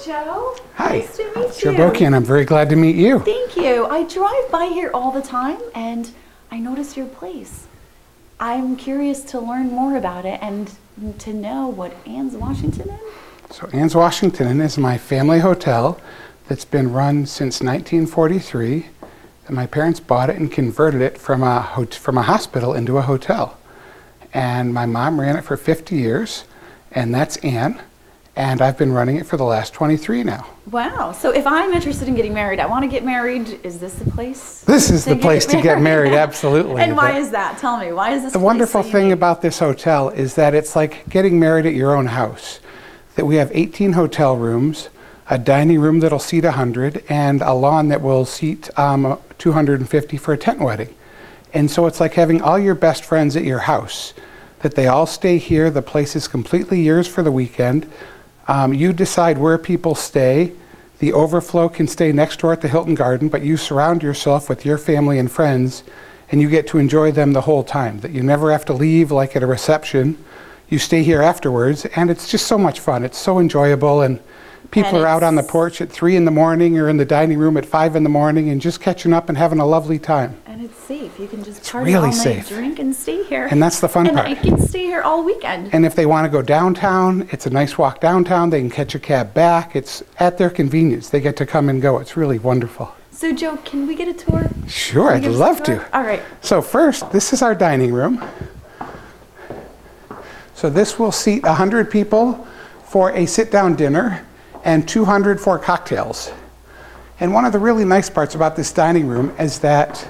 Joe. Hi. Nice to meet you. Joe Bokian. I'm very glad to meet you. Thank you. I drive by here all the time and I notice your place. I'm curious to learn more about it and to know what Anne's Washington is. So Anne's Washington Inn is my family hotel that's been run since 1943. And my parents bought it and converted it from a hospital into a hotel. And my mom ran it for 50 years, and that's Anne. And I've been running it for the last 23 now. Wow. So if I'm interested in getting married, I want to get married, is this the place? This is the place to get married, absolutely. And why is that? Tell me, why is this the place wonderful so thing unique? about this hotel is that it's like getting married at your own house. That we have 18 hotel rooms, a dining room that'll seat 100, and a lawn that will seat 250 for a tent wedding. And so it's like having all your best friends at your house, that they all stay here. The place is completely yours for the weekend. You decide where people stay. The overflow can stay next door at the Hilton Garden, but you surround yourself with your family and friends, and you get to enjoy them the whole time. That you never have to leave like at a reception. You stay here afterwards, and it's just so much fun. It's so enjoyable, and people are out on the porch at 3 in the morning or in the dining room at 5 in the morning and just catching up and having a lovely time. And it's safe. You can just party really all night, safe. drink, and stay here. And that's the fun part. And I can stay here all weekend. And if they want to go downtown, it's a nice walk downtown. They can catch a cab back. It's at their convenience. They get to come and go. It's really wonderful. So Joe, can we get a tour? Sure, I'd love to. All right. So first, this is our dining room. So this will seat 100 people for a sit-down dinner and 200 for cocktails. And one of the really nice parts about this dining room is that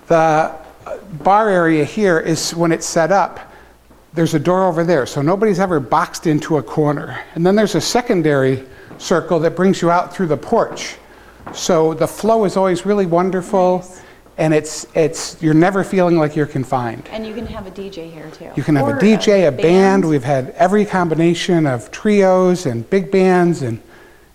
the bar area here is, when it's set up, there's a door over there, so nobody's ever boxed into a corner. And then there's a secondary circle that brings you out through the porch. So the flow is always really wonderful. Nice. And you're never feeling like you're confined. And you can have a DJ here too. You can have a DJ, a band. We've had every combination of trios and big bands, and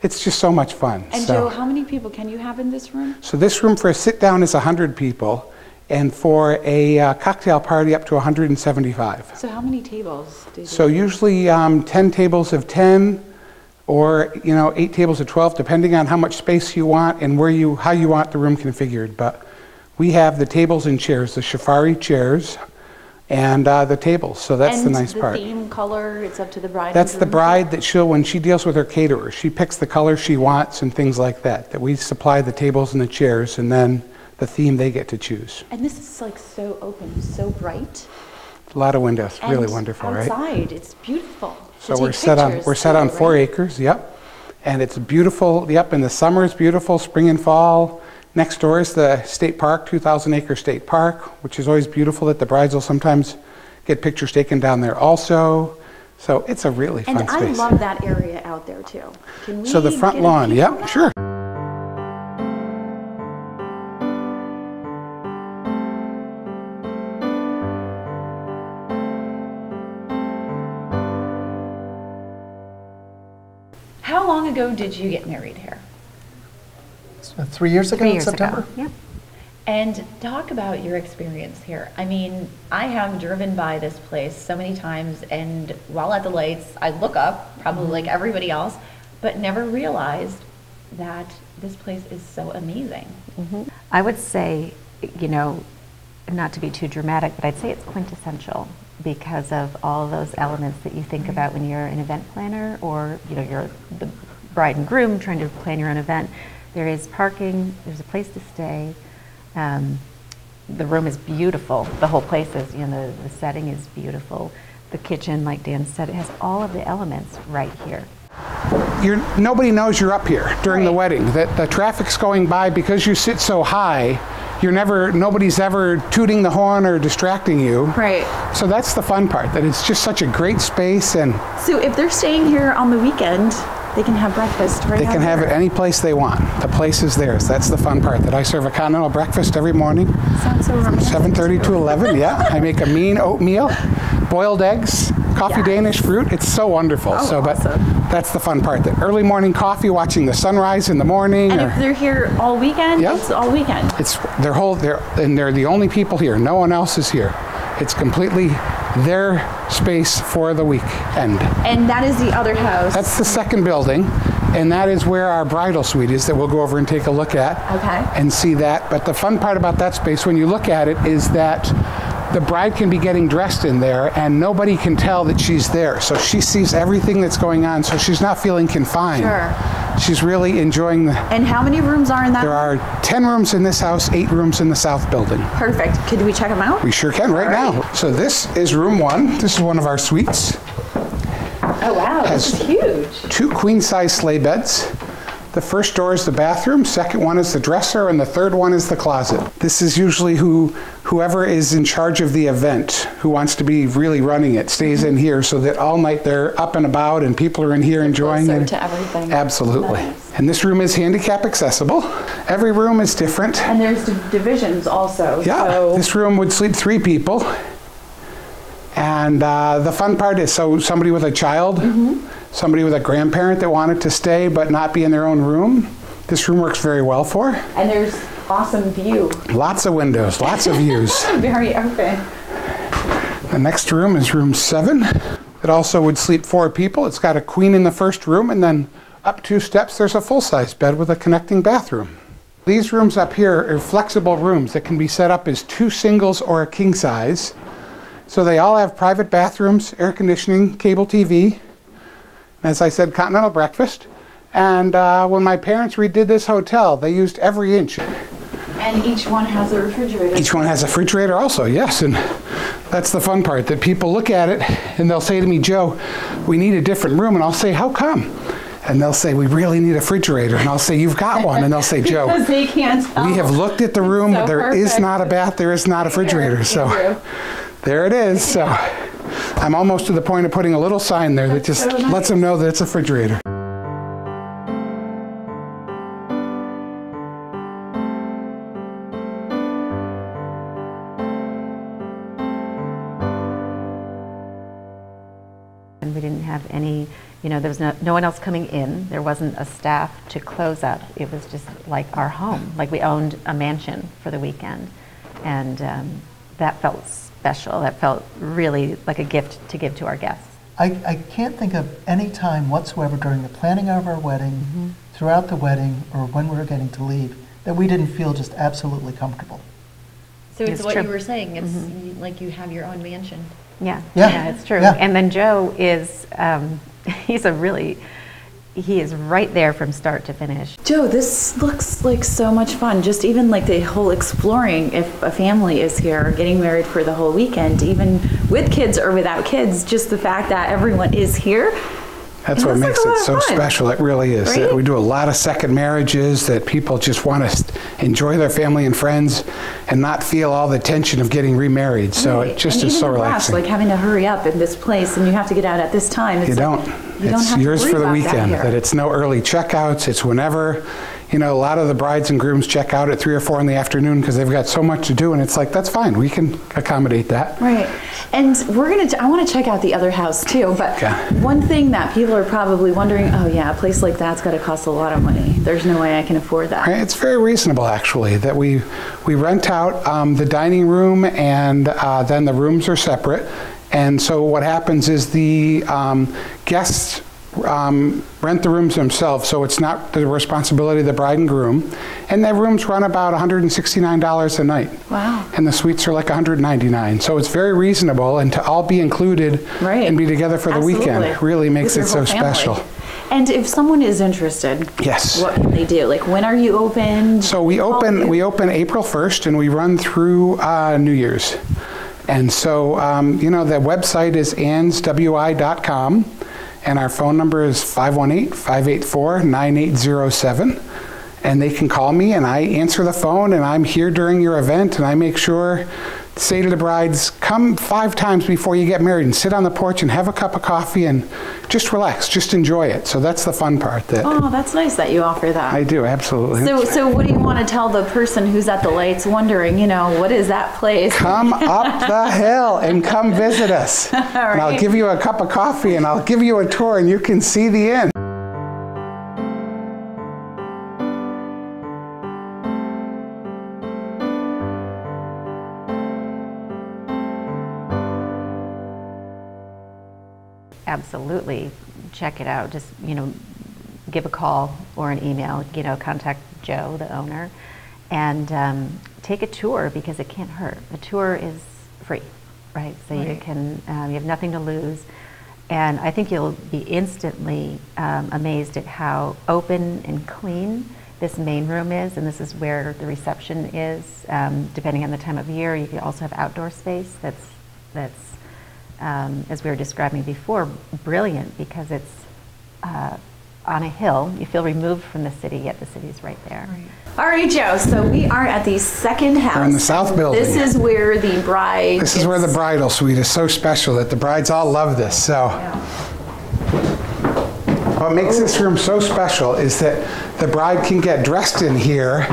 it's just so much fun. And Joe, how many people can you have in this room? So this room for a sit-down is 100 people, and for a cocktail party up to 175. So how many tables do you So usually 10 tables of 10, or 8 tables of 12, depending on how much space you want and how you want the room configured. But we have the tables and chairs, the Shafari chairs, and the tables. So that's the nice part. And the theme color, it's up to the bride. That's the bride that when she deals with her caterer, she picks the color she wants and things like that. That we supply the tables and the chairs, and then the theme they get to choose. And this is like so open, so bright. A lot of windows, And really wonderful, right? outside, it's beautiful. So we're set on 4 right? acres, yep. And it's beautiful, yep, in the summer it's beautiful, spring and fall. Next door is the state park, 2,000-acre state park, which is always beautiful, that the brides will sometimes get pictures taken down there also. So it's a really fun space. And I love that area out there too. Can we So the front get a lawn, peek yep, on that? sure. How long ago did you get married here? 3 years ago 3 in years September? ago. Yep. And talk about your experience here. I mean, I have driven by this place so many times, and while at the lights, I look up, probably like everybody else, but never realized that this place is so amazing. I would say, not to be too dramatic, but I'd say it's quintessential because of all those elements that you think about when you're an event planner, or you're the bride and groom trying to plan your own event. There is parking, there's a place to stay. The room is beautiful. The whole place is, the setting is beautiful. The kitchen, like Dan said, it has all of the elements right here. Nobody knows you're up here during the wedding. That the traffic's going by because you sit so high. Nobody's ever tooting the horn or distracting you. Right. So that's the fun part. That it's just such a great space, and So if they're staying here on the weekend, they can have breakfast right they can have it any place they want. The place is theirs. That's the fun part. That I serve a continental breakfast every morning, Sounds so romantic. 7:30 to 11. Yeah, I make a mean oatmeal, boiled eggs, coffee Danish fruit. It's so wonderful. But that's the fun part. That early morning coffee, watching the sunrise in the morning. And if they're here all weekend, it's all weekend. They're the only people here. No one else is here. It's completely their space for the weekend. And that is the other house. That's the second building. and that is where our bridal suite is that we'll go over and take a look at. Okay. And see that. But the fun part about that space when you look at it is that the bride can be getting dressed in there and nobody can tell that she's there. So she sees everything that's going on, so she's not feeling confined. Sure. She's really enjoying the... And how many rooms are in that? There are 10 rooms in this house, 8 rooms in the south building. Perfect. Could we check them out? We sure can right All right. now. So this is room 1. This is one of our suites. Oh, wow. This is huge. 2 queen-size sleigh beds. The first door is the bathroom, second one is the dresser, and the third one is the closet. This is usually whoever is in charge of the event, who wants to be really running it, stays in here so that all night they're up and about and people are in here enjoying Closer it. to everything. Absolutely. Nice. And this room is handicap accessible. Every room is different. And there's divisions also. Yeah, So this room would sleep 3 people. And the fun part is, so somebody with a child, somebody with a grandparent that wanted to stay but not be in their own room, this room works very well for. and there's awesome view. Lots of windows, lots of views. Very open. The next room is room 7. It also would sleep 4 people. It's got a queen in the first room, and then up 2 steps there's a full-size bed with a connecting bathroom. These rooms up here are flexible rooms that can be set up as 2 singles or a king size. So they all have private bathrooms, air conditioning, cable TV, as I said, continental breakfast. And when my parents redid this hotel, they used every inch. And each one has a refrigerator. Each one has a refrigerator also, yes. And that's the fun part, that people look at it and they'll say to me, Joe, we need a different room. And I'll say, how come? And they'll say, we really need a refrigerator. And I'll say, you've got one. And they'll say, Joe, Because they can't tell. we have looked at the room. So There is perfect. not a bath. There is not a refrigerator. So Andrew. there it is. So I'm almost to the point of putting a little sign there that just so nice. lets them know that it's a refrigerator. And we didn't have any, there was no one else coming in. There wasn't a staff to close up. It was just like our home, like we owned a mansion for the weekend. And that felt special. That felt really like a gift to give to our guests. I can't think of any time whatsoever during the planning of our wedding, throughout the wedding, or when we were getting to leave, that we didn't feel just absolutely comfortable. So it's It's what true. you were saying. It's like you have your own mansion. Yeah, Yeah. it's true. Yeah. And then Joe is, he is right there from start to finish. Joe, this looks like so much fun. Just even like the whole exploring, if a family is here, getting married for the whole weekend, even with kids or without kids, just the fact that everyone is here. That's It what looks like makes a lot it of so fun. special. It really is. That Right? we do a lot of second marriages, that people just want to enjoy their family and friends and not feel all the tension of getting remarried. So Right. it just And is so even the rush, relaxing. like having to hurry up in this place and you have to get out at this time. It's You like, don't. You don't It's have to yours worry for the about weekend. That That here. it's no early checkouts. It's whenever. A lot of the brides and grooms check out at 3 or 4 in the afternoon because they've got so much to do, and it's like, that's fine. We can accommodate that. Right. And I want to check out the other house too, but Okay. one thing that people are probably wondering, oh yeah, a place like that's got to cost a lot of money. There's no way I can afford that. Right, it's very reasonable, actually, that we rent out the dining room, and then the rooms are separate. And so what happens is the guests rent the rooms themselves, so it's not the responsibility of the bride and groom. And their rooms run about $169 a night. Wow. And the suites are like $199. So it's very reasonable, and to all be included Right. and be together for the weekend Absolutely. really makes With it your so whole family. special. And if someone is interested, Yes. what can they do? Like, when are you open? So we open April 1st, and we run through New Year's. And so, the website is answi.com, and our phone number is 518-584-9807. And they can call me, and I answer the phone, and I'm here during your event, and I make sure to say to the brides, come 5 times before you get married and sit on the porch and have a cup of coffee and just relax, just enjoy it. So that's the fun part. That Oh, that's nice that you offer that. I do, absolutely. So what do you want to tell the person who's at the lights wondering, what is that place? Come up the hill and come visit us. And I'll right. give you a cup of coffee and I'll give you a tour and you can see the inn. Absolutely, check it out. Just, give a call or an email, contact Joe, the owner, and take a tour, because it can't hurt. A tour is free, right? So you have nothing to lose. And I think you'll be instantly amazed at how open and clean this main room is, and this is where the reception is. Depending on the time of year, you can also have outdoor space that's as we were describing before, brilliant, because it's on a hill. You feel removed from the city, yet the city's right there. Right. All right, Joe, so we are at the second house. We're in the south building. This is where the bride This is where the bridal suite is so special that the brides all love this. So what makes this room so special is that the bride can get dressed in here,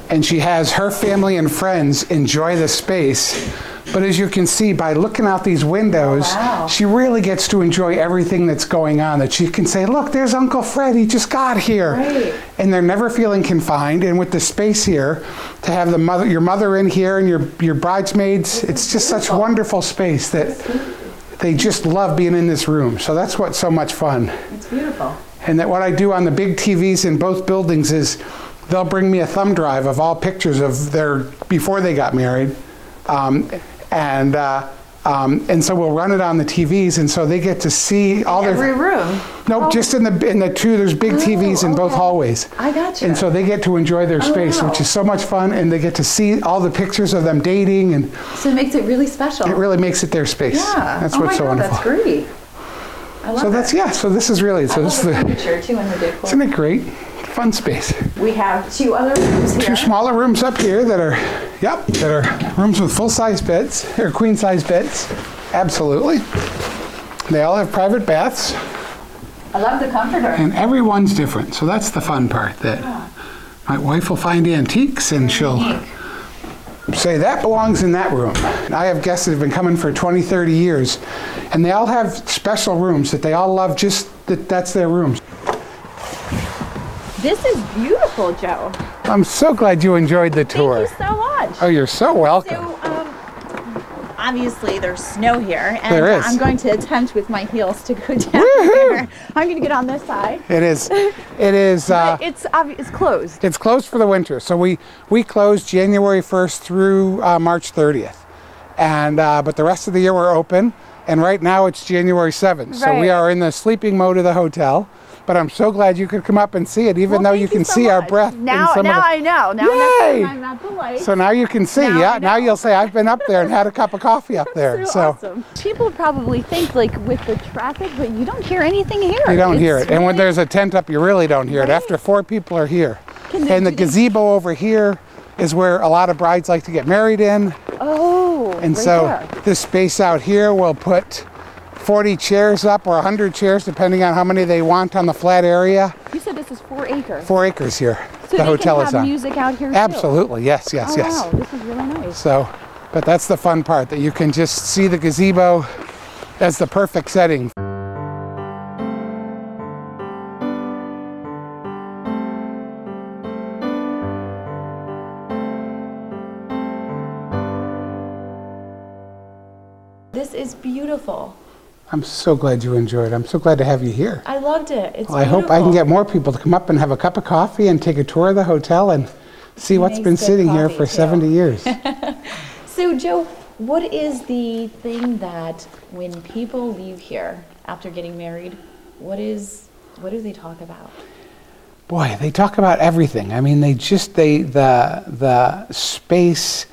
and she has her family and friends enjoy the space. But as you can see, by looking out these windows, she really gets to enjoy everything that's going on, that she can say, look, there's Uncle Fred, he just got here. Right. And they're never feeling confined. And with the space here, to have your mother in here and your bridesmaids, it's just such wonderful space that they just love being in this room. So that's what's so much fun. It's beautiful. And that what I do on the big TVs in both buildings is they'll bring me a thumb drive of all pictures of before they got married. And so we'll run it on the TVs, and so they get to see all Every room? Nope, just in the two. There's big TVs in both hallways. I got you. And so they get to enjoy their space, wow. which is so much fun, and they get to see all the pictures of them dating, and So it makes it really special. it really makes it their space. Yeah. That's what's so wonderful. That's great. I love So that. so this is really, so I this love is the furniture too and the decor. isn't it great? Fun space. We have two other rooms here. Two smaller rooms up here that are rooms with full-size beds, or queen-size beds. Absolutely. They all have private baths, I love the comforter. and everyone's different. So that's the fun part, that my wife will find antiques, and she'll say, that belongs in that room. And I have guests that have been coming for 20, 30 years, and they all have special rooms that they all love, just that's their rooms. This is beautiful, Joe. I'm so glad you enjoyed the tour. Thank you so much. Oh, you're so welcome. So, obviously there's snow here, and There is. I'm going to attempt with my heels to go down there. I'm going to get on this side. It is. But it's closed. It's closed for the winter. So we closed January 1st through March 30th. And but the rest of the year we're open. And right now it's January 7th. So we Right. are in the sleeping mode of the hotel. But I'm so glad you could come up and see it, even though Well, you thank can so see our much. breath. Now, in some now of the, I know. Now Yay! next time I'm at the lake. So now you can see. Now I Yeah. Now know. you'll say, I've been up there and had a cup of coffee up there. So awesome. People probably think like with the traffic, but you don't hear anything here. You don't hear It's it. And when really- there's a tent up, you really don't hear it. After 4 people are here. And the gazebo over here is where a lot of brides like to get married in. Oh, And right so there. this space out here will put 40 chairs up, or 100 chairs, depending on how many they want on the flat area. You said this is 4 acres. 4 acres here. So the they hotel can is have on. music out here too. Absolutely. Yes, yes, Oh, yes. wow, this is really nice. So, but that's the fun part, that you can just see the gazebo as the perfect setting. This is beautiful. I'm so glad you enjoyed it. I'm so glad to have you here. I loved it. It's Well, I hope I can get more people to come up and have a cup of coffee and take a tour of the hotel and see what's makes been good sitting here coffee, for too. 70 years. So, Joe, what is the thing that when people leave here after getting married, what do they talk about? Boy, they talk about everything. I mean, the space,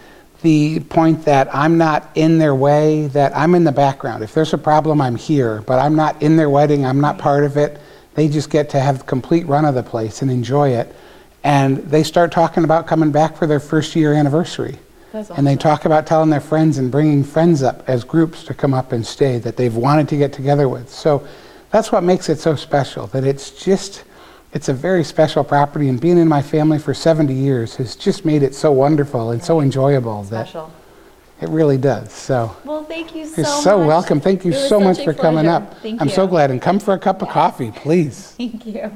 the point that I'm not in their way, that I'm in the background. If there's a problem, I'm here, but I'm not in their wedding, I'm not part of it. They just get to have complete run of the place and enjoy it. And they start talking about coming back for their first year anniversary. That's And they awesome. talk about telling their friends and bringing friends up as groups to come up and stay that they've wanted to get together with. So that's what makes it so special, that it's a very special property, and being in my family for 70 years has just made it so wonderful and so enjoyable that Special. it really does. So Well, thank you so you're much. so welcome. Thank you It was so much such a for coming pleasure. up. Thank I'm you. so glad. And come for a cup of coffee, please. Thank you.